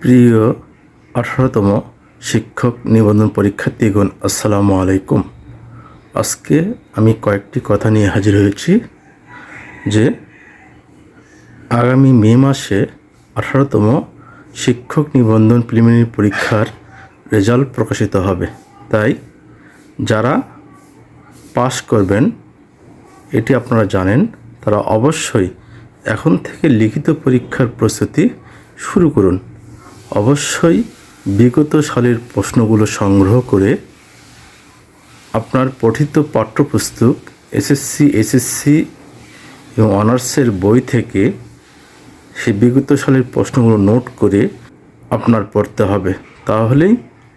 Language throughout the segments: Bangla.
প্রিয় 18তম শিক্ষক নিবন্ধন পরীক্ষার্থীগণ, আসসালামু আলাইকুম। আজকে আমি কয়েকটি কথা নিয়ে হাজির হয়েছি যে আগামী মে মাসে 18তম শিক্ষক নিবন্ধন প্রিলিমিনারি পরীক্ষার রেজাল্ট প্রকাশিত হবে। তাই যারা পাস করবেন, এটি আপনারা জানেন, তারা অবশ্যই এখন থেকে লিখিত পরীক্ষার প্রস্তুতি শুরু করুন। অবশ্যই বিগত সালের প্রশ্নগুলো সংগ্রহ করে আপনার পঠিত পাঠ্যপুস্তক এসএসসি এবং অনার্সের বই থেকে সেই বিগত সালের প্রশ্নগুলো নোট করে আপনার পড়তে হবে। তাহলেই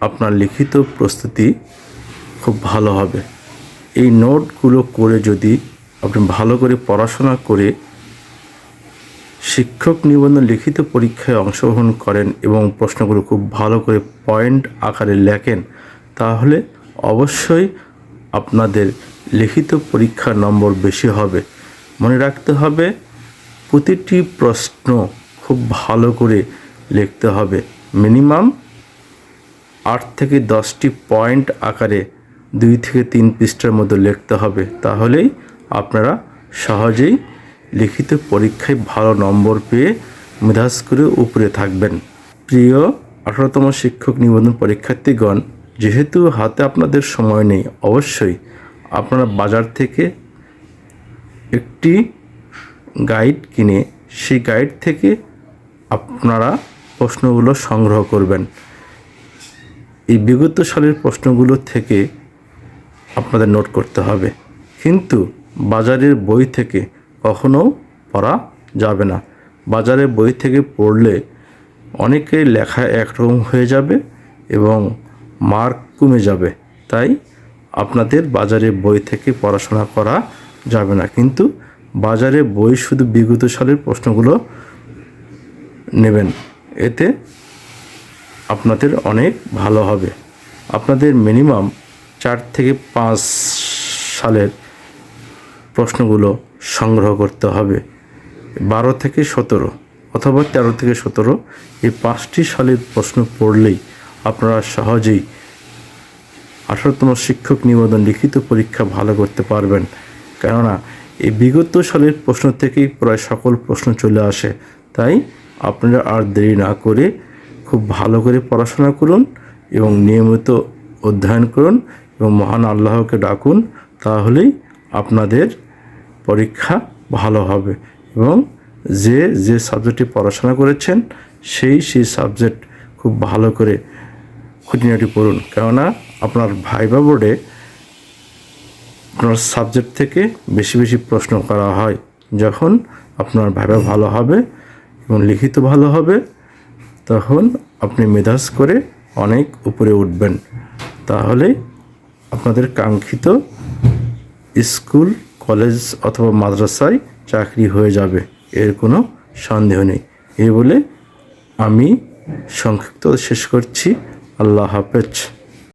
আপনার লিখিত প্রস্তুতি খুব ভালো হবে। এই নোটগুলো করে যদি আপনি ভালো করে পড়াশোনা করে শিক্ষক নিবন্ধন লিখিত পরীক্ষায় অংশগ্রহণ করেন এবং প্রশ্নগুলো খুব ভালো করে পয়েন্ট আকারে লেখেন, তাহলে অবশ্যই আপনাদের লিখিত পরীক্ষার নম্বর বেশি হবে। মনে রাখতে হবে, প্রতিটি প্রশ্ন খুব ভালো করে লিখতে হবে। মিনিমাম 8 থেকে 10টি পয়েন্ট আকারে 2 থেকে 3 পৃষ্ঠার মতো লিখতে হবে। তাহলেই আপনারা সহজেই লিখিত পরীক্ষায় ভালো নম্বর পেয়ে মেধাস করে উপরে থাকবেন। প্রিয় 18তম শিক্ষক নিবন্ধন পরীক্ষার্থীগণ, যেহেতু হাতে আপনাদের সময় নেই, অবশ্যই আপনারা বাজার থেকে একটি গাইড কিনে সেই গাইড থেকে আপনারা প্রশ্নগুলো সংগ্রহ করবেন। এই বিগত সালের প্রশ্নগুলো থেকে আপনাদের নোট করতে হবে, কিন্তু বাজারের বই থেকে কখনো পড়া যাবে না। বাজারের বই থেকে পড়লে অনেকের লেখা একরকম হয়ে যাবে এবং মার্ক কমে যাবে। তাই আপনাদের বাজারের বই থেকে পড়াশোনা করা যাবে না, কিন্তু বাজারে বই শুধু বিগত সালের প্রশ্নগুলো নেবেন, এতে আপনাদের অনেক ভালো হবে। আপনাদের মিনিমাম 4 থেকে 5 সালের প্রশ্নগুলো সংগ্রহ করতে হবে। 12 থেকে 17 অথবা 13 থেকে 17 এই 5টি সালের প্রশ্ন পড়লেই আপনারা সহজেই 18তম শিক্ষক নিবন্ধন লিখিত পরীক্ষা ভালো করতে পারবেন। কেননা এই বিগত সালের প্রশ্ন থেকেই প্রায় সকল প্রশ্ন চলে আসে। তাই আপনারা আর দেরি না করে খুব ভালো করে পড়াশোনা করুন এবং নিয়মিত অধ্যয়ন করুন এবং মহান আল্লাহকে ডাকুন, তাহলেই আপনাদের পরীক্ষা ভালো হবে। এবং যে সাবজেক্টে পড়াশোনা করেছেন সেই সাবজেক্ট খুব ভালো করে খুঁটিনাটি পড়ুন। কেননা আপনার ভাইবা বোর্ডে আপনার সাবজেক্ট থেকে বেশি বেশি প্রশ্ন করা হয়। যখন আপনার ভাইবা ভালো হবে এবং লিখিত ভালো হবে, তখন আপনি মেধাস করে অনেক উপরে উঠবেন। তাহলে আপনাদের কাঙ্ক্ষিত স্কুল, কলেজ অথবা মাদ্রাসায় চাকরি হয়ে যাবে, এর কোনো সন্দেহ নেই। এই বলে আমি সংক্ষিপ্ত শেষ করছি। আল্লাহ হাফেজ।